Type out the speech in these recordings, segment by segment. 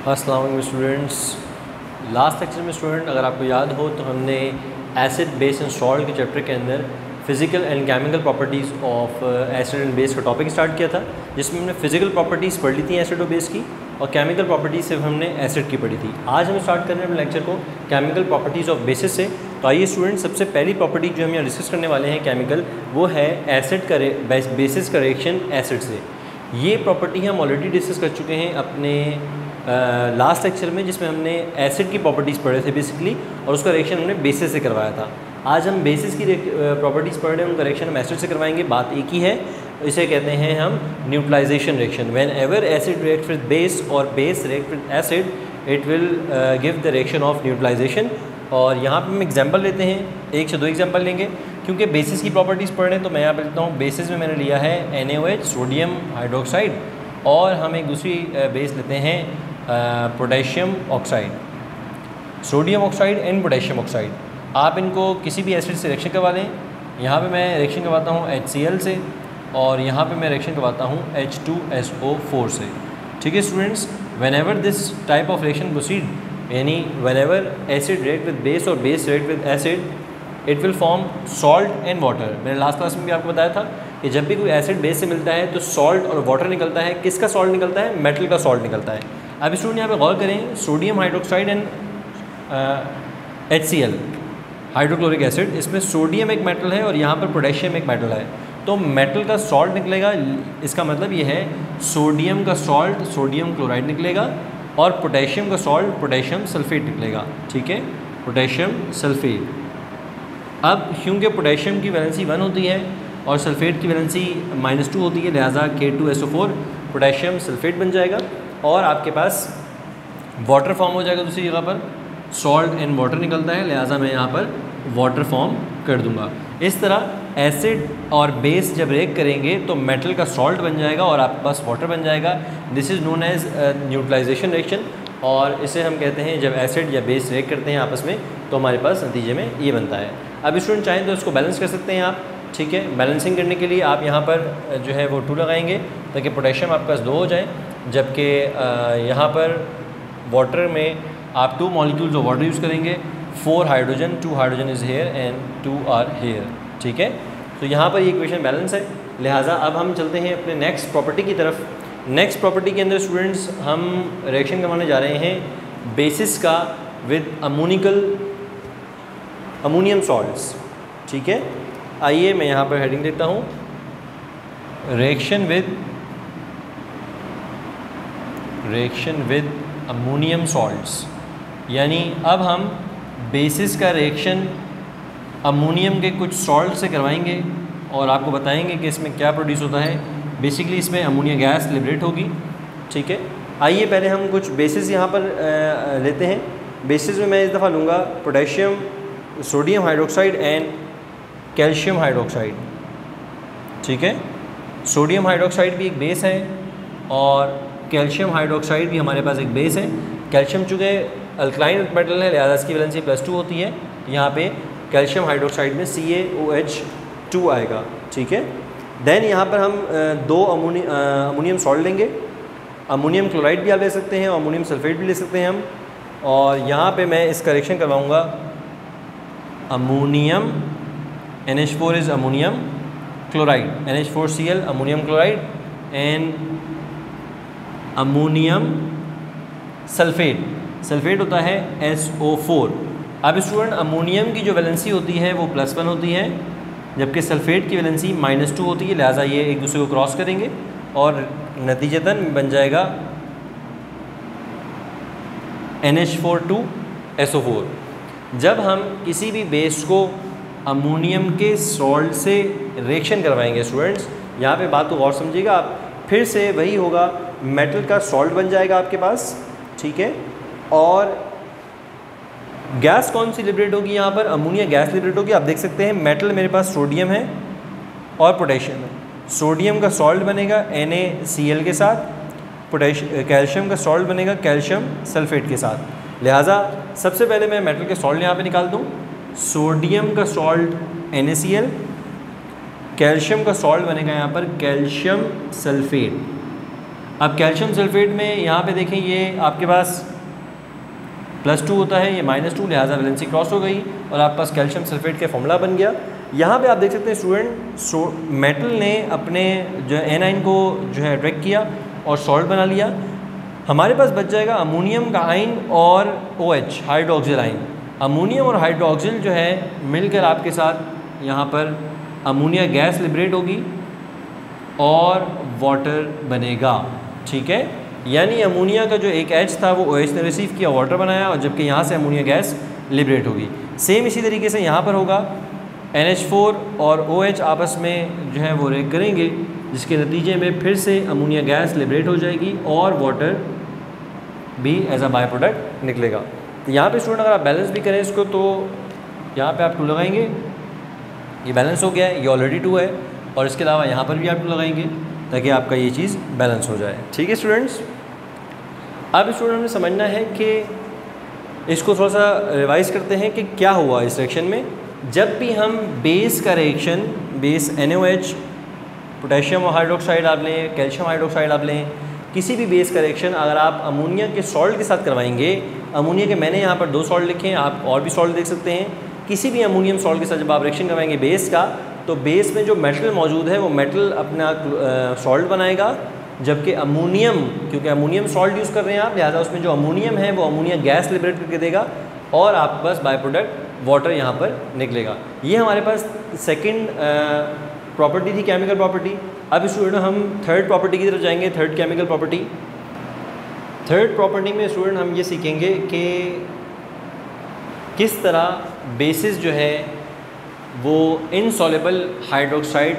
अस्सलाम वालेकुम students. Last lecture में स्टूडेंट अगर आपको याद हो तो हमने एसिड बेस एंड सॉल्ट के चैप्टर के अंदर physical and chemical properties of acid and base का टॉपिक स्टार्ट किया था, जिसमें हमने फिज़िकल प्रॉपर्टीज़ पढ़ ली थी एसिड और बेस की, और केमिकल प्रॉपर्टीज़ सिर्फ हमने एसिड की पढ़ी थी। आज हम स्टार्ट कर रहे हैं अपने लेक्चर को केमिकल प्रॉपर्टीज़ ऑफ बेसिस से। तो आइए स्टूडेंट, सबसे पहली प्रॉपर्टी जो हम यहाँ डिस्कस करने वाले हैं केमिकल, वो है एसिड का बेसिस का रिएक्शन एसिड से। ये प्रॉपर्टी हम ऑलरेडी डिस्कस कर चुके हैं अपने लास्ट लेक्चर में, जिसमें हमने एसिड की प्रॉपर्टीज़ पढ़े थे बेसिकली, और उसका रिएक्शन हमने बेसिस से करवाया था। आज हम बेसिस की प्रॉपर्टीज़ पढ़ रहे हैं, उनका रिएक्शन हम एसिड से करवाएंगे। बात एक ही है, इसे कहते हैं हम neutralization reaction. Whenever acid react with base और base react with acid, it will give the reaction of neutralization. और यहाँ पर हम एग्जाम्पल लेते हैं, 1 से 2 एग्जाम्पल लेंगे, क्योंकि बेसिस की प्रॉपर्टीज़ पढ़ रहे हैं। तो मैं यहाँ पर लेता हूँ, बेसिस में मैंने लिया है NaOH, सोडियम हाइड्रोक्साइड, और हम एक दूसरी बेस लेते हैं potassium oxide, sodium oxide and potassium oxide. आप इनको किसी भी एसिड से रिएक्शन करवा लें। यहाँ पे मैं रिएक्शन करवाता हूँ HCl से, और यहाँ पे मैं रिएक्शन करवाता हूँ H2SO4 से। ठीक है students, whenever this type of reaction proceed, यानी whenever acid react with base और base react with acid, it will form salt and water. मैंने लास्ट क्लास में भी आपको बताया था कि जब भी कोई एसिड बेस से मिलता है तो सॉल्ट और वाटर निकलता है। किसका सॉल्ट निकलता है? मेटल का सॉल्ट निकलता है। अब स्टूडेंट यहाँ पे गौर करें, sodium hydroxide and HCl, hydrochloric acid, इसमें सोडियम एक मेटल है और यहाँ पर पोटेशियम एक मेटल है। तो मेटल का सॉल्ट निकलेगा, इसका मतलब ये है सोडियम का सॉल्ट सोडियम क्लोराइड निकलेगा, और पोटेशियम का सॉल्ट पोटेशियम सल्फेट निकलेगा। ठीक है, पोटेशियम सल्फेट। अब क्योंकि पोटेशियम की वैलेंसी 1 होती है और सल्फेट की वैलेंसी -2 होती है, लिहाजा K2SO4 पोटेशियम सल्फेट बन जाएगा, और आपके पास वाटर फॉर्म हो जाएगा। दूसरी जगह पर सॉल्ट एंड वाटर निकलता है, लिहाजा मैं यहाँ पर वाटर फॉर्म कर दूंगा। इस तरह एसिड और बेस जब रिएक्ट करेंगे तो मेटल का सॉल्ट बन जाएगा और आपके पास वाटर बन जाएगा। This is known as neutralization reaction, और इसे हम कहते हैं जब एसिड या बेस रिएक्ट करते हैं आपस में तो हमारे पास नतीजे में ये बनता है। अब स्टूडेंट चाहें तो इसको बैलेंस कर सकते हैं आप। ठीक है, बैलेंसिंग करने के लिए आप यहाँ पर जो है वो 2 लगाएंगे ताकि पोटेशियम आपके पास 2 हो जाए, जबकि यहाँ पर वाटर में आप 2 मॉलिक्यूल्स ऑफ वाटर यूज़ करेंगे, 4 hydrogen, 2 hydrogen is here and 2 are here. ठीक है, तो यहाँ पर ये इक्वेशन बैलेंस है। लिहाजा अब हम चलते हैं अपने नेक्स्ट प्रॉपर्टी की तरफ। नेक्स्ट प्रॉपर्टी के अंदर स्टूडेंट्स हम रिएक्शन करवाने जा रहे हैं बेसिस का विद अमोनियम सॉल्ट्स। ठीक है, आइए मैं यहाँ पर हेडिंग देता हूँ, रिएक्शन विद अमोनियम सॉल्ट्स। यानी अब हम बेसिस का रिएक्शन अमोनियम के कुछ सॉल्ट से करवाएंगे और आपको बताएंगे कि इसमें क्या प्रोड्यूस होता है। बेसिकली इसमें अमोनिया गैस लिबरेट होगी। ठीक है, आइए पहले हम कुछ बेसिस यहाँ पर लेते हैं। बेसिस में मैं इस दफ़ा लूँगा potassium, sodium hydroxide and calcium hydroxide. ठीक है, सोडियम हाइड्रोक्साइड भी एक बेस है और कैल्शियम हाइड्रोक्साइड भी हमारे पास एक बेस है। कैल्शियम चूँकि अल्कलाइन मेटल है, लिहाजा इसकी वैलेंसी +2 होती है। यहाँ पे कैल्शियम हाइड्रोक्साइड में CaOH2 आएगा। ठीक है, देन यहाँ पर हम 2 अमोनियम सॉल्ट लेंगे। अमोनियम क्लोराइड भी आप ले सकते हैं और अमोनियम सल्फेट भी ले सकते हैं हम। और यहाँ पे मैं इस करेक्शन करवाऊँगा, ammonium NH4 is ammonium chloride, NH4Cl ammonium chloride and ammonium sulphate होता है SO4। अब स्टूडेंट अमोनियम की जो वैलेंसी होती है वो +1 होती है, जबकि सल्फेट की वैलेंसी -2 होती है, लिहाजा ये एक दूसरे को क्रॉस करेंगे और नतीजतन बन जाएगा NH4 जब हम किसी भी बेस को अमोनियम के सॉल्ट से रिएक्शन करवाएंगे स्टूडेंट्स, यहाँ पे बात को गौर समझिएगा आप, फिर से वही होगा, मेटल का सॉल्ट बन जाएगा आपके पास। ठीक है, और गैस कौन सी लिबरेट होगी? यहाँ पर अमोनिया गैस लिबरेट होगी। आप देख सकते हैं मेटल मेरे पास सोडियम है और पोटेशियम है। सोडियम का सॉल्ट बनेगा NaCl के साथ, कैल्शियम का सॉल्ट बनेगा कैल्शियम सल्फेट के साथ। लिहाजा सबसे पहले मैं मेटल के सॉल्ट यहाँ पे निकाल दूँ। सोडियम का सॉल्ट NaCl, कैल्शियम का सॉल्ट बनेगा यहाँ पर कैल्शियम सल्फेट। अब कैल्शियम सल्फेट में यहाँ पे देखें ये आपके पास +2 होता है, ये -2, लिहाजा वैलेंसी क्रॉस हो गई और आपके पास कैल्शियम सल्फेट का फॉर्मूला बन गया। यहाँ पे आप देख सकते हैं स्टूडेंट, मेटल ने अपने जो एनाइन को जो है अट्रैक्ट किया और सॉल्ट बना लिया। हमारे पास बच जाएगा अमोनियम का आइन और OH हाइड्रोक्सिल आइन। अमोनियम और हाइड्रोक्सिल जो है मिलकर आपके साथ यहाँ पर अमोनिया गैस लिबरेट होगी और वाटर बनेगा, ठीक है। यानी अमोनिया का जो एक H था वो OH ने रिसीव किया, वाटर बनाया, और जबकि यहाँ से अमोनिया गैस लिबरेट होगी। सेम इसी तरीके से यहाँ पर होगा, NH4 और OH आपस में जो है वो रिएक्ट करेंगे, जिसके नतीजे में फिर से अमोनिया गैस लिबरेट हो जाएगी और वाटर भी एज अ बाय प्रोडक्ट निकलेगा। तो यहाँ पे स्टूडेंट अगर आप बैलेंस भी करें इसको तो यहाँ पे आप 2 लगाएंगे, ये बैलेंस हो गया है, ये ऑलरेडी 2 है, और इसके अलावा यहाँ पर भी आप 2 लगाएंगे ताकि आपका ये चीज़ बैलेंस हो जाए, ठीक है स्टूडेंट्स। अब स्टूडेंट हमें समझना है कि इसको थोड़ा सा रिवाइज करते हैं कि क्या हुआ इस रिएक्शन में। जब भी हम बेस का reaction, base NaOH, potassium hydroxide आप लें, कैल्शियम हाइड्रोक्साइड आप लें, किसी भी बेस का रिएक्शन अगर आप अमोनिया के सॉल्ट के साथ करवाएंगे, अमोनिया के मैंने यहाँ पर 2 सॉल्ट लिखे हैं, आप और भी सॉल्ट देख सकते हैं, किसी भी अमोनियम सॉल्ट के साथ जब आप रिएक्शन करवाएंगे बेस का, तो बेस में जो मेटल मौजूद है वो मेटल अपना सॉल्ट बनाएगा, जबकि अमोनियम, क्योंकि अमोनियम सॉल्ट यूज़ कर रहे हैं आप, लिहाजा उसमें जो अमोनियम है वो अमोनिया गैस लिबरेट करके देगा और आपके पास बाय प्रोडक्ट वाटर यहाँ पर निकलेगा। ये हमारे पास सेकंड प्रॉपर्टी थी, केमिकल प्रॉपर्टी। अब स्टूडेंट हम थर्ड प्रॉपर्टी की तरफ जाएंगे, third chemical property. Third property में स्टूडेंट हम ये सीखेंगे कि किस तरह बेसिस जो है वो इनसॉल्युबल हाइड्रोक्साइड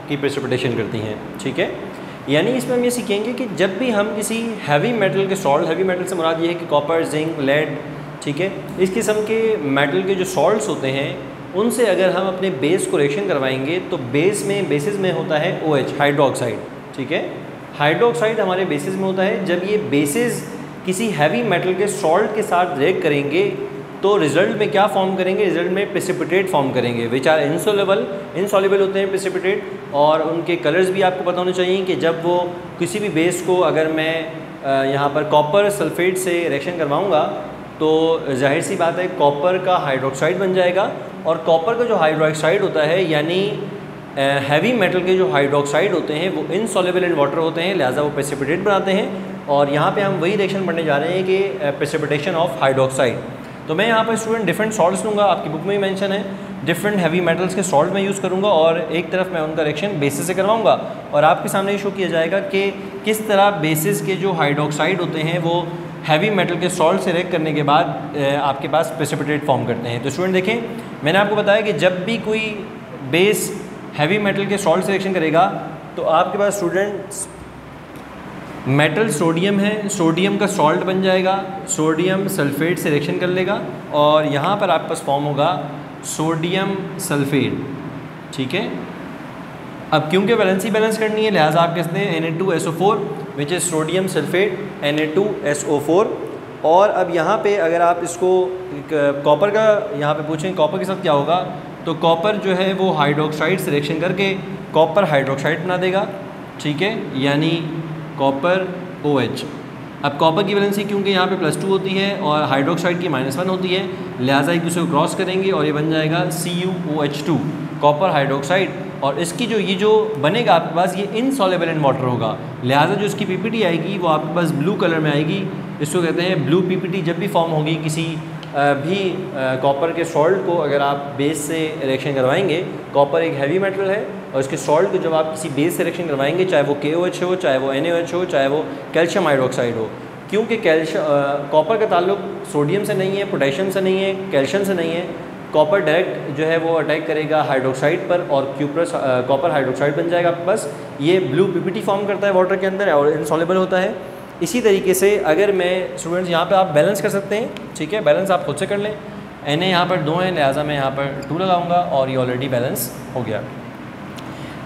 की प्रेसिपिटेशन करती हैं, ठीक है। यानी इसमें हम ये सीखेंगे कि जब भी हम किसी हैवी मेटल के सॉल्ट, हैवी मेटल से मुराद ये है कि कॉपर, जिंक, लेड, ठीक है, इस किस्म के मेटल के जो सॉल्ट्स होते हैं उनसे अगर हम अपने बेस को रिएक्शन करवाएंगे तो बेसिस में होता है OH हाइड्रोक्साइड, ठीक है। हाइड्रोक्साइड हमारे बेसिस में होता है। जब ये बेसिस किसी हैवी मेटल के सॉल्ट के साथ रिएक्ट करेंगे तो रिजल्ट में क्या फॉर्म करेंगे, रिजल्ट में प्रेसिपिटेट फॉर्म करेंगे, विच आर इनसॉल्युबल होते हैं प्रेसिपिटेट। और उनके कलर्स भी आपको पता होने चाहिए कि जब वो किसी भी बेस को अगर मैं यहाँ पर कॉपर सल्फेट से रिएक्शन करवाऊँगा तो जाहिर सी बात है कॉपर का हाइड्रोक्साइड बन जाएगा, और कॉपर का जो हाइड्रोक्साइड होता है यानी हैवी मेटल के जो हाइड्रोक्साइड होते हैं वो इनसॉल्युबल इन वाटर होते हैं, लिहाजा वो प्रेसिपिटेट बनाते हैं। और यहाँ पे हम वही रिएक्शन पढ़ने जा रहे हैं कि प्रेसिपिटेशन ऑफ हाइड्रोक्साइड। तो मैं यहाँ पर स्टूडेंट डिफरेंट सॉल्ट्स लूँगा, आपकी बुक में ही मेंशन है, डिफरेंट हैवी मेटल्स के सॉल्ट मैं यूज़ करूँगा और एक तरफ मैं उनका रिएक्शन बेसिस से करवाऊँगा और आपके सामने ये शो किया जाएगा कि किस तरह बेसिस के जो हाइड्रोक्साइड होते हैं वो हैवी मेटल के सॉल्ट से रिएक्ट करने के बाद आपके पास प्रेसिपिटेट फॉर्म करते हैं। तो स्टूडेंट देखें, मैंने आपको बताया कि जब भी कोई बेस हैवी मेटल के सॉल्ट से रिएक्शन करेगा तो आपके पास स्टूडेंट्स मेटल सोडियम है, सोडियम का सॉल्ट बन जाएगा, सोडियम सल्फेट से रिएक्शन कर लेगा और यहाँ पर आपके पास फॉर्म होगा सोडियम सल्फेट, ठीक है। अब क्योंकि वैलेंसी बैलेंस करनी है लिहाजा आप कहते हैं Na2SO4 which is sodium sulphate Na2SO4। और अब यहाँ पे अगर आप इसको कॉपर का यहाँ पे पूछें कॉपर के साथ क्या होगा, तो कॉपर जो है वो हाइड्रोक्साइड से रिएक्शन करके कॉपर हाइड्रोक्साइड बना देगा, ठीक है, यानी कॉपर OH। अब कॉपर की वैलेंसी क्योंकि यहाँ पे +2 होती है और हाइड्रोक्साइड की -1 होती है, लिहाजा एक दूसरे को क्रॉस करेंगे और ये बन जाएगा CuOH2 कॉपर हाइड्रोक्साइड। और इसकी जो ये जो बनेगा आपके पास ये इनसॉल्युबल इन वाटर होगा, लिहाजा जो इसकी PPT आएगी वो आपके पास ब्लू कलर में आएगी। इसको कहते हैं ब्लू PPT। जब भी फॉर्म होगी किसी भी कॉपर के सॉल्ट को अगर आप बेस से रिएक्शन करवाएंगे, कॉपर एक हैवी मेटल है और इसके सॉल्ट को जब आप किसी बेस से रिएक्शन करवाएंगे, चाहे वो KOH हो, चाहे वो NaOH हो, चाहे वो कैल्शियम हाइड्रोक्साइड हो, क्योंकि कॉपर का ताल्लुक सोडियम से नहीं है, पोटेशियम से नहीं है, कैल्शियम से नहीं है, कॉपर डायरेक्ट जो है वो अटैक करेगा हाइड्रोक्साइड पर और क्यूप्रस कॉपर हाइड्रोक्साइड बन जाएगा आपके पास। ये ब्लू PPT फॉर्म करता है वाटर के अंदर और इनसॉल्युबल होता है। इसी तरीके से अगर मैं स्टूडेंट्स यहाँ पे आप बैलेंस कर सकते हैं, ठीक है, बैलेंस आप खुद से कर लें। Na यहाँ पर 2 है, लिहाजा मैं यहाँ पर 2 लगाऊंगा और ये ऑलरेडी बैलेंस हो गया।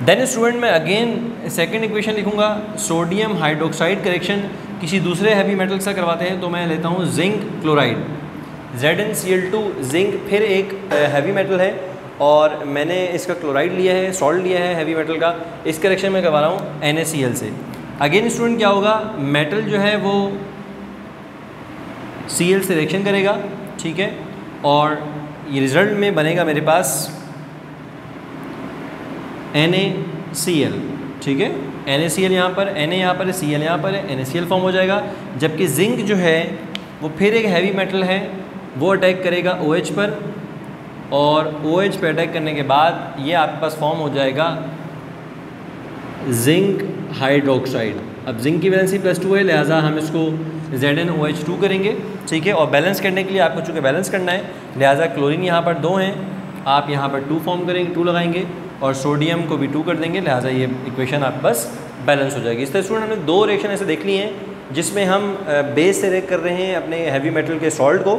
देन स्टूडेंट मैं अगेन सेकंड इक्वेशन लिखूँगा, सोडियम हाइड्रोक्साइड करेक्शन किसी दूसरे हैवी मेटल से करवाते हैं, तो मैं लेता हूँ जिंक क्लोराइड ZnCl2। जिंक फिर एक हैवी मेटल है और मैंने इसका क्लोराइड लिया है, सॉल्ट लिया है हैवी मेटल का, इस करेक्शन में करवा रहा हूँ NaCl से। अगेन स्टूडेंट क्या होगा, मेटल जो है वो Cl से रिएक्शन करेगा, ठीक है, और ये रिजल्ट में बनेगा मेरे पास NaCl, ठीक है, NaCl यहाँ पर, Na यहाँ पर है, Cl यहाँ पर है, NaCl फॉर्म हो जाएगा। जबकि जिंक जो है वो फिर एक हैवी मेटल है, वो अटैक करेगा OH पर, और OH पे अटैक करने के बाद ये आपके पास फॉर्म हो जाएगा जिंक हाइड्रोक्साइड। अब जिंक की वैलेंसी +2 है, लिहाजा हम इसको ZnOH2 करेंगे, ठीक है, और बैलेंस करने के लिए आपको चूँकि बैलेंस करना है, लिहाजा क्लोरीन यहाँ पर 2 हैं, आप यहाँ पर 2 फॉर्म करेंगे, 2 लगाएंगे, और सोडियम को भी 2 कर देंगे, लिहाजा ये इक्वेशन आपके पास बैलेंस हो जाएगी। इस तरह स्टूडेंट हमने 2 रिएक्शन ऐसे देख लिए हैं जिसमें हम बेस से रिएक्ट कर रहे हैं अपने हैवी मेटल के सॉल्ट को,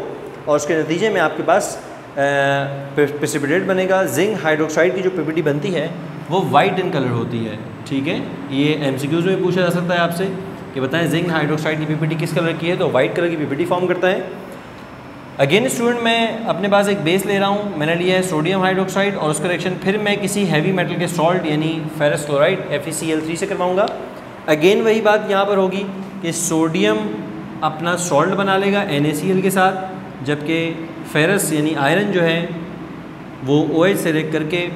और उसके नतीजे में आपके पास प्रेसिपिटेट बनेगा। जिंक हाइड्रोक्साइड की जो पीपीटी बनती है वो वाइट इन कलर होती है, ठीक है, ये MCQs में पूछा जा सकता है आपसे कि बताएं जिंक हाइड्रोक्साइड की पीपीटी किस कलर की है, तो वाइट कलर की पीपीटी फॉर्म करता है। अगेन स्टूडेंट मैं अपने पास एक बेस ले रहा हूँ, मैंने लिया है सोडियम हाइड्रोक्साइड, और उसका रिएक्शन फिर मैं किसी हैवी मेटल के सॉल्ट यानी फेरस क्लोराइड FeCl3 से करवाऊँगा। अगेन वही बात यहाँ पर होगी कि सोडियम अपना सॉल्ट बना लेगा NaCl के साथ, जबकि फेरस यानी आयरन जो है वो OH से रिएक्ट करके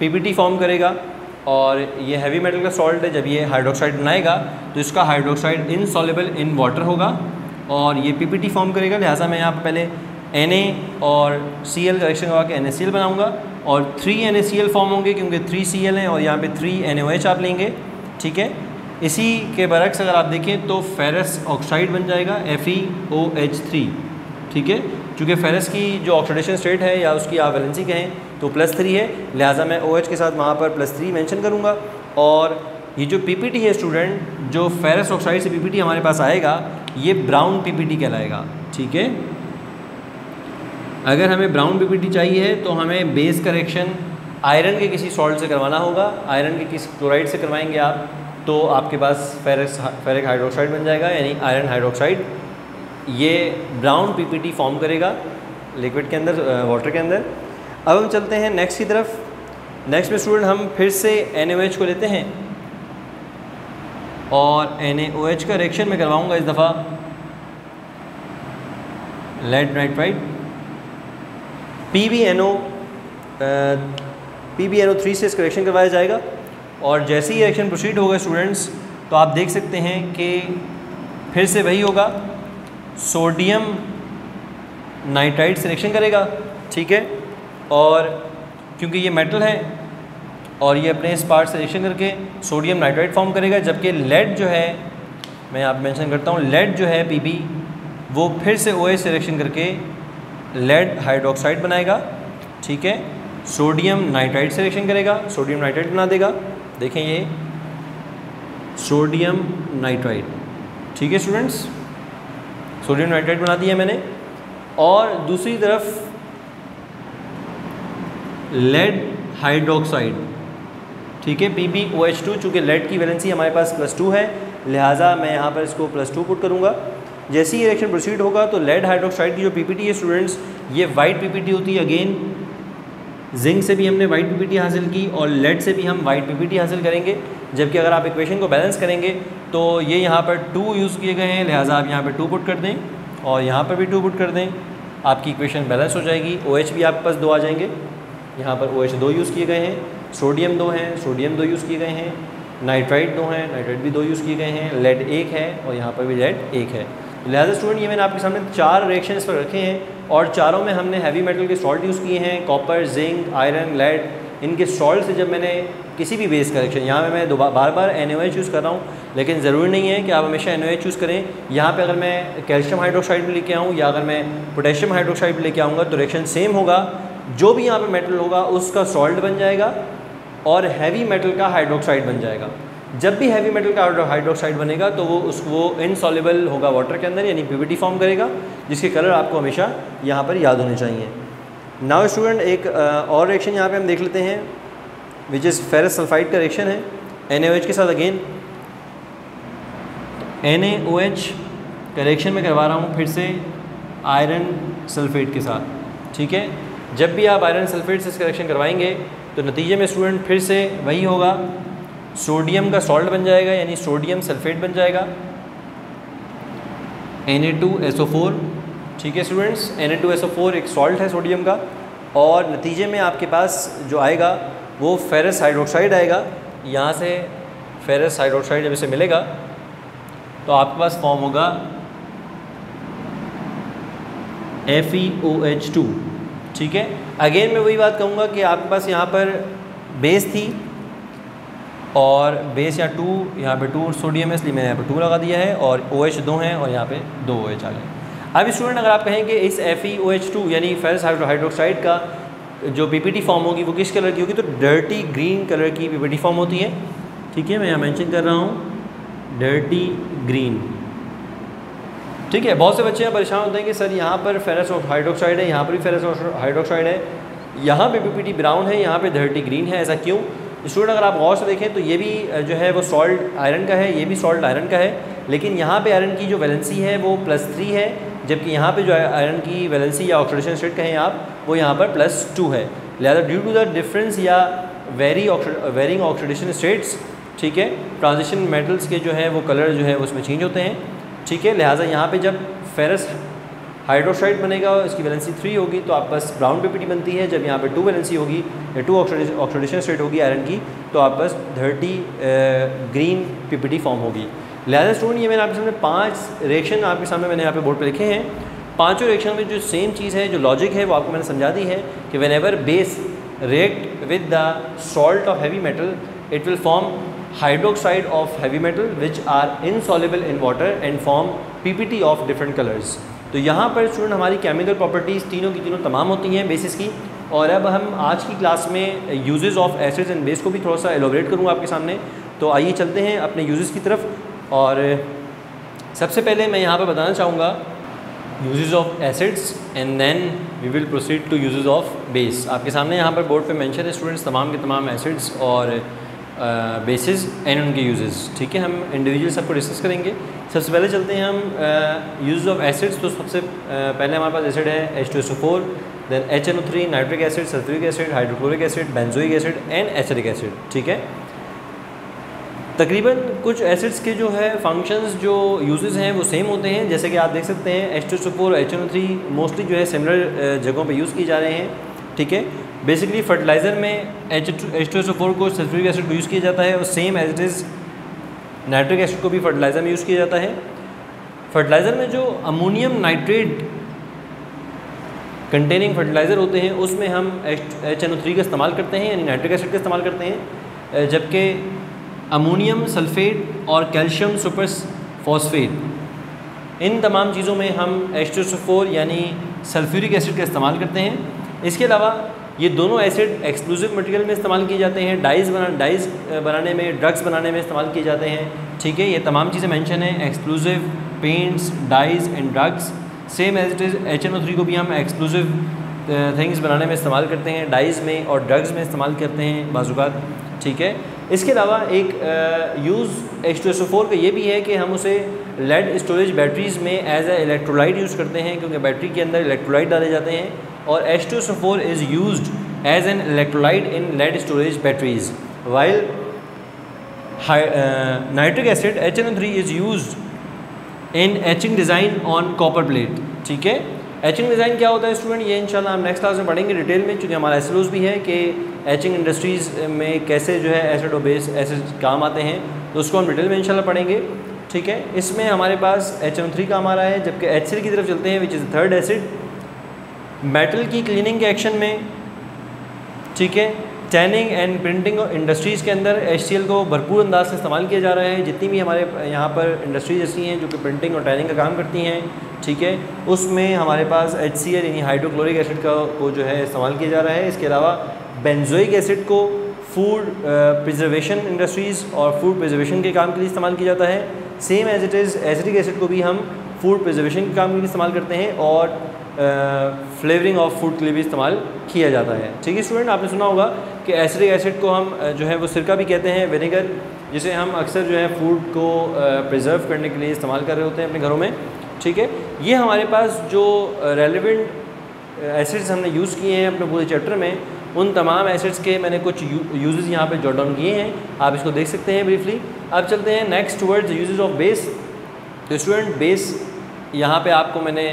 PBT फॉर्म करेगा, और ये हैवी मेटल का सॉल्ट है, जब ये हाइड्रोक्साइड बनाएगा तो इसका हाइड्रोक्साइड इनसॉल्युबल इन वाटर होगा और ये PBT फॉर्म करेगा। लिहाजा मैं यहाँ पर पहले Na और Cl का रिएक्शन करवा के NaCl बनाऊँगा, और 3 NaCl फॉर्म होंगे क्योंकि 3 Cl हैं, और यहाँ पे 3 NaOH आप लेंगे, ठीक है। इसी के बरक्स अगर आप देखें तो फेरस ऑक्साइड बन जाएगा FeOH3, ठीक है, चूँकि फेरस की जो ऑक्सीडेशन स्टेट है या उसकी आप वैलेंसी कहें तो +3 है, लिहाजा मैं OH के साथ वहाँ पर +3 मेंशन करूँगा। और ये जो PPT है स्टूडेंट, जो फेरस ऑक्साइड से PPT हमारे पास आएगा, ये ब्राउन PPT कहलाएगा, ठीक है। अगर हमें ब्राउन PPT चाहिए तो हमें बेस करेक्शन आयरन के किसी सॉल्ट से करवाना होगा, आयरन के किसी क्लोराइड से करवाएंगे आप तो आपके पास फेरिक हाइड्रोक्साइड बन जाएगा यानी आयरन हाइड्रोक्साइड। ये ब्राउन PPT फॉर्म करेगा लिक्विड के अंदर, वाटर के अंदर। अब हम चलते हैं नेक्स्ट की तरफ। नेक्स्ट में स्टूडेंट हम फिर से NaOH को लेते हैं और NaOH का रिएक्शन में करवाऊंगा इस दफ़ा लेड नाइट्राइड PbNO3 से इसका रिएक्शन करवाया जाएगा। और जैसे ही रिएक्शन प्रोसीड होगा स्टूडेंट्स तो आप देख सकते हैं कि फिर से वही होगा, सोडियम नाइट्राइड से रिएक्शन करेगा, ठीक है। और क्योंकि ये मेटल है और ये अपने इस पार्ट से रिएक्शन करके सोडियम नाइट्राइड फॉर्म करेगा, जबकि लेड जो है, मैं यहाँ मेंशन करता हूँ, लेड जो है Pb वो फिर से OH से रिएक्शन करके लेड हाइड्रोक्साइड बनाएगा, ठीक है। सोडियम नाइट्राइड से रिएक्शन करेगा, सोडियम नाइट्राइड बना देगा। देखें ये सोडियम नाइट्राइड, ठीक है स्टूडेंट्स, सोडियम नाइट्राइड बना दिया मैंने। और दूसरी तरफ लेड हाइड्रोक्साइड, ठीक है, PbOH2, चूँकि लेड की वैलेंसी हमारे पास +2 है, लिहाजा मैं यहाँ पर इसको +2 पुट करूँगा। जैसे ही रिएक्शन प्रोसीड होगा तो लेड हाइड्रोक्साइड की जो PPT है स्टूडेंट्स, ये वाइट PPT होती है। अगेन जिंक से भी हमने वाइट PPT हासिल की और लेड से भी हम वाइट PPT हासिल करेंगे, जबकि अगर आप इक्वेशन को बैलेंस करेंगे तो ये यहाँ पर 2 यूज़ किए गए हैं, लिहाजा आप यहाँ पर 2 पुट कर दें और यहाँ पर भी 2 पुट कर दें, आपकी इक्वेशन बैलेंस हो जाएगी। OH भी आपके पास 2 आ जाएंगे, यहाँ पर OH 2 यूज़ किए गए हैं, सोडियम 2 हैं, सोडियम 2 यूज़ किए गए हैं, नाइट्राइड 2 हैं, नाइट्राइड भी 2 यूज़ किए गए हैं, लेड 1 है और यहाँ पर भी लेड 1 है। लिहाजा स्टूडेंट ये मैंने आपके सामने 4 रिएक्शंस पर रखे हैं और चारों में हमने हैवी मेटल के सॉल्ट यूज़ किए हैं, कॉपर, जिंक, आयरन, लेड। इनके सॉल्ट से जब मैंने किसी भी बेस का रिएक्शन, यहाँ मैं बार बार NaOH यूज़ कर रहा हूँ, लेकिन ज़रूरी नहीं है कि आप हमेशा NaOH यूज़ करें। यहाँ पे अगर मैं कैल्शियम हाइड्रोक्साइड भी लेके आऊँ या अगर मैं पोटेशियम हाइड्रोक्साइड भी लेके आऊँगा तो रिएक्शन सेम होगा, जो भी यहाँ पे मेटल होगा उसका सॉल्ट बन जाएगा और हैवी मेटल का हाइड्रोक्साइड बन जाएगा। जब भी हैवी मेटल का हाइड्रोक्साइड बनेगा तो वो इनसॉल्युबल होगा वाटर के अंदर यानी PBT फॉर्म करेगा, जिसके कलर आपको हमेशा यहाँ पर याद होने चाहिए। नाउ स्टूडेंट एक और रिएक्शन यहाँ पे हम देख लेते हैं विच इज़ फेरस सल्फाइड का रिएक्शन है NaOH के साथ। अगेन NaOH का रिएक्शन में करवा रहा हूँ फिर से आयरन सल्फेट के साथ, ठीक है। जब भी आप आयरन सल्फेट से इसका रिएक्शन करवाएंगे तो नतीजे में स्टूडेंट फिर से वही होगा, सोडियम का सॉल्ट बन जाएगा, यानी सोडियम सल्फेट बन जाएगा, Na2SO4। ठीक है स्टूडेंट्स, Na2SO4 एक सॉल्ट है सोडियम का, और नतीजे में आपके पास जो आएगा वो फेरस हाइड्रोक्साइड आएगा। यहाँ से फेरस हाइड्रोक्साइड जब इसे मिलेगा तो आपके पास फॉर्म होगा FeOH2। ठीक है, अगेन मैं वही बात कहूँगा कि आपके पास यहाँ पर बेस थी और बेस यहाँ 2, यहाँ पे 2 सोडियम है इसलिए मैंने यहाँ पे 2 लगा दिया है, और OH 2 हैं और यहाँ पे 2 OH आ गए। अब स्टूडेंट अगर आप कहें कि इस FeOH2 यानी फेरस हाइड्रोक्साइड का जो PPT फॉर्म होगी वो किस कलर की होगी, तो डर्टी ग्रीन कलर की PPT फॉर्म होती है। ठीक है, मैं यहाँ मेंशन कर रहा हूँ डर्टी ग्रीन। ठीक है, बहुत से बच्चे यहाँ परेशान होते हैं कि सर यहाँ पर फेरस हाइड्रोक्साइड है, यहाँ पर भी फेरस हाइड्रोक्साइड है, यहाँ पे PPT ब्राउन है, यहाँ पे डर्टी ग्रीन है, ऐसा क्यों? स्टूडेंट अगर आप गौर से देखें तो ये भी जो है वो सॉल्ट आयरन का है, ये भी सॉल्ट आयरन का है, लेकिन यहाँ पे आयरन की जो वैलेंसी है वो +3 है, जबकि यहाँ पे जो आयरन की वैलेंसी या ऑक्सीडेशन स्टेट कहें आप वो यहाँ पर +2 है। लिहाजा ड्यू टू द डिफरेंस या वेरिंग ऑक्सीडेशन स्टेट्स, ठीक है, ट्रांजिशन मेटल्स के जो है वो कलर जो है उसमें चेंज होते हैं। ठीक है, लिहाजा यहाँ पे जब फेरस हाइड्रोक्साइड बनेगा और इसकी वैलेंसी 3 होगी तो आप बस ब्राउन PPT बनती है। जब यहाँ पे 2 वैलेंसी होगी या 2 ऑक्सीडेशन स्टेट होगी आयरन की तो आप बस डर्टी ग्रीन PPT फॉर्म होगी। लिहाजा स्टूडेंट ये मैंने आपके सामने 5 रिएक्शन आपके सामने मैंने यहाँ पे बोर्ड पे लिखे हैं। पांचों रिएक्शन में जो सेम चीज़ है, जो लॉजिक है वो आपको मैंने समझा दी है कि whenever base react with the salt of heavy metal it will form hydroxide of heavy metal which are insoluble in water and form PPT of different colours. तो यहाँ पर स्टूडेंट हमारी केमिकल प्रॉपर्टीज़ तीनों की तीनों तमाम होती हैं बेसिस की। और अब हम आज की क्लास में uses of acids and base को भी थोड़ा सा एलोबरेट करूँगा आपके सामने। तो आइए चलते हैं अपने यूजेस की तरफ। और सबसे पहले मैं यहाँ पर बताना चाहूँगा uses of acids and then we will proceed to uses of base. आपके सामने यहाँ पर बोर्ड पे मेंशन है स्टूडेंट्स तमाम के तमाम एसिड्स और बेसिस एंड उनके यूजेस। ठीक है, हम इंडिविजुअल सबको डिस्कस करेंगे। सबसे पहले चलते हैं हम यूज ऑफ एसिड्स। तो सबसे पहले हमारे पास एसिड है H2SO4, देन HNO3, nitric acid, sulphuric acid, hydrochloric acid, benzoic acid and acidic acid. ठीक है, तकरीबन कुछ एसिड्स के जो है फंक्शंस जो यूजेस हैं वो सेम होते हैं। जैसे कि आप देख सकते हैं H2SO4 और HNO3 मोस्टली जो है सिमिलर जगहों पे यूज़ किए जा रहे हैं। ठीक है, बेसिकली फर्टिलाइज़र में H2SO4 को सल्फ्यूरिक एसिड को यूज़ किया जाता है और same as it is nitric acid को भी फर्टिलाइज़र में यूज़ किया जाता है। फर्टिलाइज़र में जो अमोनियम नाइट्रेट कंटेनिंग फर्टिलाइज़र होते हैं उसमें हम HNO3 का इस्तेमाल करते हैं, यानी नाइट्रिक एसिड का इस्तेमाल करते हैं, जबकि अमोनियम सल्फेट और कैल्शियम सुपर फॉस्फेट इन तमाम चीज़ों में हम H2SO4 यानी सल्फ्यूरिक एसिड का इस्तेमाल करते हैं। इसके अलावा ये दोनों एसिड एक्सक्लूसिव मटेरियल में इस्तेमाल किए जाते हैं, डाइज़ बनाने में, ड्रग्स बनाने में इस्तेमाल किए जाते हैं। ठीक है, ये तमाम चीज़ें मेंशन हैं, exclusive paints, dyes and drugs. Same as it is HNO3 को भी हम एक्सक्लूसिव थिंग्स बनाने में इस्तेमाल करते हैं, डाइज़ में और ड्रग्स में इस्तेमाल करते हैं बाज़ुकात। ठीक है, इसके अलावा एक यूज़ H2SO4 का ये भी है कि हम उसे लेड स्टोरेज बैटरीज़ में एज ए इलेक्ट्रोलाइट यूज़ करते हैं, क्योंकि बैटरी के अंदर इलेक्ट्रोलाइट डाले जाते हैं। और H2SO4 is used as an electrolyte in lead storage batteries, while nitric acid HNO3 is used in etching design on copper plate. ठीक है, एचिंग डिज़ाइन क्या होता है स्टूडेंट, ये इंशाल्लाह हम नेक्स्ट क्लास में पढ़ेंगे डिटेल में, क्योंकि हमारा एसएलओस भी है कि एचिंग इंडस्ट्रीज़ में कैसे जो है एसिड और बेस एसिड काम आते हैं, तो उसको हम डिटेल में इंशाल्लाह पढ़ेंगे। ठीक है, इसमें हमारे पास HNO3 काम आ रहा है, जबकि HCl की तरफ चलते हैं which is third acid. Metal की क्लीनिंग के एक्शन में, ठीक है, टैनिंग एंड प्रिंटिंग इंडस्ट्रीज़ के अंदर HCl को भरपूर अंदाज से इस्तेमाल किया जा रहा है। जितनी भी हमारे यहाँ पर इंडस्ट्रीज ऐसी हैं जो कि प्रिंटिंग और टैनिंग का काम करती हैं, ठीक है, उसमें हमारे पास HCl यानी हाइड्रोक्लोरिक एसिड को जो है इस्तेमाल किया जा रहा है। इसके अलावा बेंजोइक एसिड को फूड प्रिजर्वेशन इंडस्ट्रीज़ और फूड प्रिजर्वेशन के काम के लिए इस्तेमाल किया जाता है। Same as it is acidic acid को भी हम फूड प्रिजर्वेशन के काम के लिए इस्तेमाल करते हैं और फ्लेवरिंग ऑफ फूड के लिए भी इस्तेमाल किया जाता है। ठीक है स्टूडेंट, आपने सुना होगा कि एसिडिक एसिड को हम जो है वो सिरका भी कहते हैं, विनेगर, जिसे हम अक्सर जो है फूड को प्रिजर्व करने के लिए इस्तेमाल कर रहे होते हैं अपने घरों में। ठीक है, ये हमारे पास जो रेलिवेंट एसिड्स हमने यूज़ किए हैं अपने पूरे चैप्टर में, उन तमाम एसिड्स के मैंने कुछ यूजेस यहाँ पे जॉट डाउन किए हैं, आप इसको देख सकते हैं ब्रीफली। अब चलते हैं next towards uses of base. तो स्टूडेंट बेस यहाँ पे आपको मैंने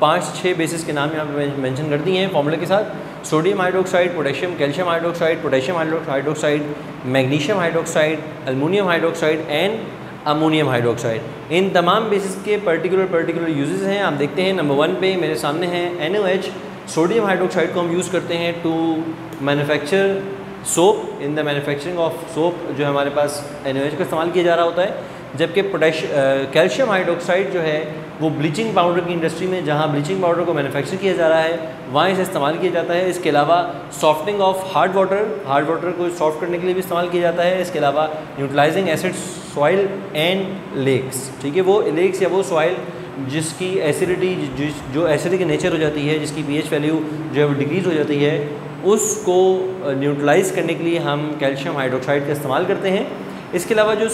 5-6 बेसिस के नाम यहाँ पे मेंशन कर दिए हैं फॉर्मूले के साथ। Sodium hydroxide, potassium, calcium hydroxide, potassium hydroxide, magnesium hydroxide, aluminium hydroxide and ammonium hydroxide. इन तमाम बेसिस के पर्टिकुलर यूजेस हैं। आप देखते हैं नंबर 1 पे मेरे सामने है NaOH। सोडियम हाइड्रोक्साइड को हम यूज़ करते हैं to manufacture soap. In the manufacturing of soap जो हमारे पास NaOH का इस्तेमाल किया जा रहा होता है। जबकि कैल्शियम हाइड्रोक्साइड जो है वो ब्लीचिंग पाउडर की इंडस्ट्री में, जहाँ ब्लीचिंग पाउडर को मैन्युफैक्चर किया जा रहा है, वहाँ इसे इस्तेमाल किया जाता है। इसके अलावा सॉफ्टनिंग ऑफ हार्ड वाटर को सॉफ्ट करने के लिए भी इस्तेमाल किया जाता है। इसके अलावा neutralizing acid soil and lakes, ठीक है, वो लेक्स या वो सॉइल जिसकी एसिडिटी जो एसिडिक नेचर हो जाती है, जिसकी pH वैल्यू जो है वो डिक्रीज़ हो जाती है, उसको न्यूट्रलाइज करने के लिए हम कैल्शियम हाइड्रोक्साइड का इस्तेमाल करते हैं। इसके अलावा जो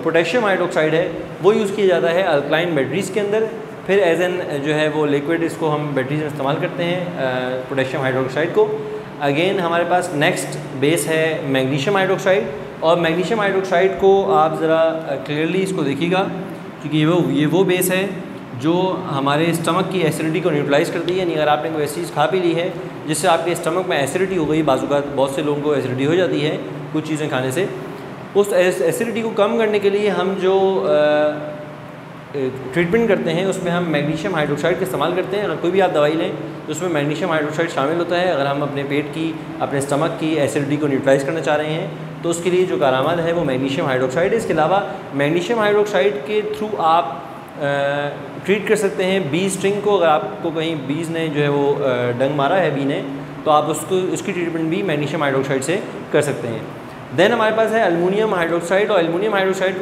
पोटेशियम हाइड्रोक्साइड है वो यूज़ किया जाता है अल्कलाइन बैटरीज़ के अंदर। फिर एज एन जो है वो लिक्विड, इसको हम बैटरीज में इस्तेमाल करते हैं पोटेशियम हाइड्रोक्साइड को। अगेन हमारे पास नेक्स्ट बेस है मैग्नीशियम हाइड्रोक्साइड। और मैग्नीशियम हाइड्रोक्साइड को आप ज़रा क्लियरली इसको देखिएगा, क्योंकि ये वो बेस है जो हमारे स्टमक की एसिडिटी को न्यूट्रलाइज़ करती है। यानी अगर आपने कोई ऐसी चीज़ खा पी ली है जिससे आपके स्टमक में एसिडिटी हो गई, बाज़ बहुत से लोगों को एसिडिटी हो जाती है कुछ चीज़ें खाने से, उस एसिडिटी को कम करने के लिए हम जो ट्रीटमेंट करते हैं उसमें हम मैग्नीशियम हाइड्रोक्साइड का इस्तेमाल करते हैं। अगर कोई भी आप दवाई लें तो उसमें मैग्नीशियम हाइड्रोक्साइड शामिल होता है। अगर हम अपने पेट की, अपने स्टमक की एसिडिटी को न्यूट्रलाइज़ करना चाह रहे हैं तो उसके लिए जो कारआमद है वो मैग्नीशियम हाइड्रोक्साइड है। इसके अलावा मैग्नीशियम हाइड्रोक्साइड के थ्रू आप ट्रीट कर सकते हैं बी स्टिंग को। अगर आपको कहीं बीज ने जो है वो डंग मारा है बी ने, तो आप उसकी ट्रीटमेंट भी मैग्नीशियम हाइड्रोक्साइड से कर सकते हैं। देन हमारे पास है एल्युमिनियम हाइड्रोक्साइड। और एल्युमिनियम हाइड्रोक्साइड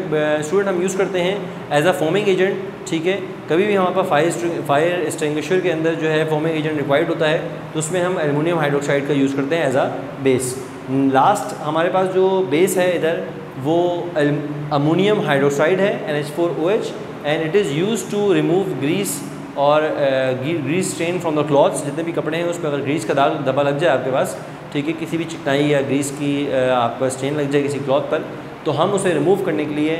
स्टूडेंट हम यूज़ करते हैं एज अ फोमिंग एजेंट, ठीक है। कभी भी हमारे पास फायर एक्सटिंग्विशर के अंदर जो है फोमिंग एजेंट रिक्वायर्ड होता है तो उसमें हम एल्युमिनियम हाइड्रोक्साइड का यूज़ करते हैं एज अ बेस। लास्ट हमारे पास जो बेस है इधर वो अमोनियम हाइड्रोक्साइड है NH4OH, and it is use to remove grease और grease stain from the clothes. जितने भी कपड़े हैं उस पर अगर ग्रीस का दाग धब्बा लग जाए आपके पास, ठीक है, किसी भी चिकनाई या ग्रीस की आपका स्टेन लग जाए किसी क्लॉथ पर, तो हम उसे रिमूव करने के लिए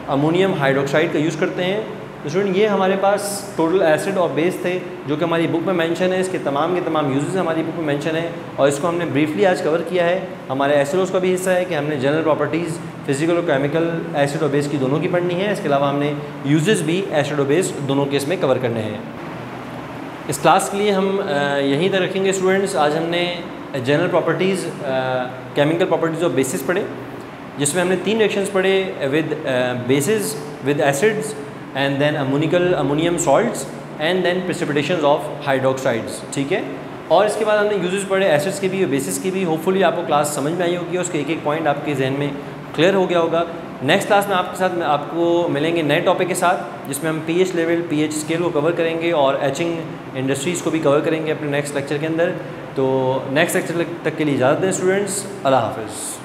अमोनियम हाइड्रोक्साइड का यूज़ करते हैं। तो स्टूडेंट ये हमारे पास टोटल एसिड और बेस थे जो कि हमारी बुक में मेंशन है। इसके तमाम के तमाम यूजेस हमारी बुक में मेंशन है और इसको हमने ब्रीफली आज कवर किया है। हमारे एसिडोस का भी हिस्सा है कि हमने जनरल प्रॉपर्टीज़ फिजिकल और केमिकल एसिड और बेस की दोनों की पढ़नी है। इसके अलावा हमने यूजेस भी एसिड और बेस दोनों के इसमें कवर करने हैं। इस क्लास के लिए हम यहीं तक रखेंगे स्टूडेंट्स। आज हमने general properties, chemical properties of bases पढ़े, जिसमें हमने 3 रिएक्शंस पढ़े with bases, with acids, and then ammonium salts, and then precipitations of hydroxides, ठीक है। और इसके बाद हमने यूजेस पढ़े एसिड्स के भी और बेसिस की भी। होपफुली आपको क्लास समझ में आई होगी, उसके एक पॉइंट आपके जहन में क्लियर हो गया होगा। नेक्स्ट क्लास में आपको मिलेंगे नए टॉपिक के साथ, जिसमें हम pH लेवल, pH स्केल को कवर करेंगे और एचिंग इंडस्ट्रीज़ को भी कवर करेंगे अपने नेक्स्ट लेक्चर के अंदर। तो नेक्स्ट लेक्चर तक के लिए इजाज़त दें स्टूडेंट्स। अल्लाह हाफ़िज़।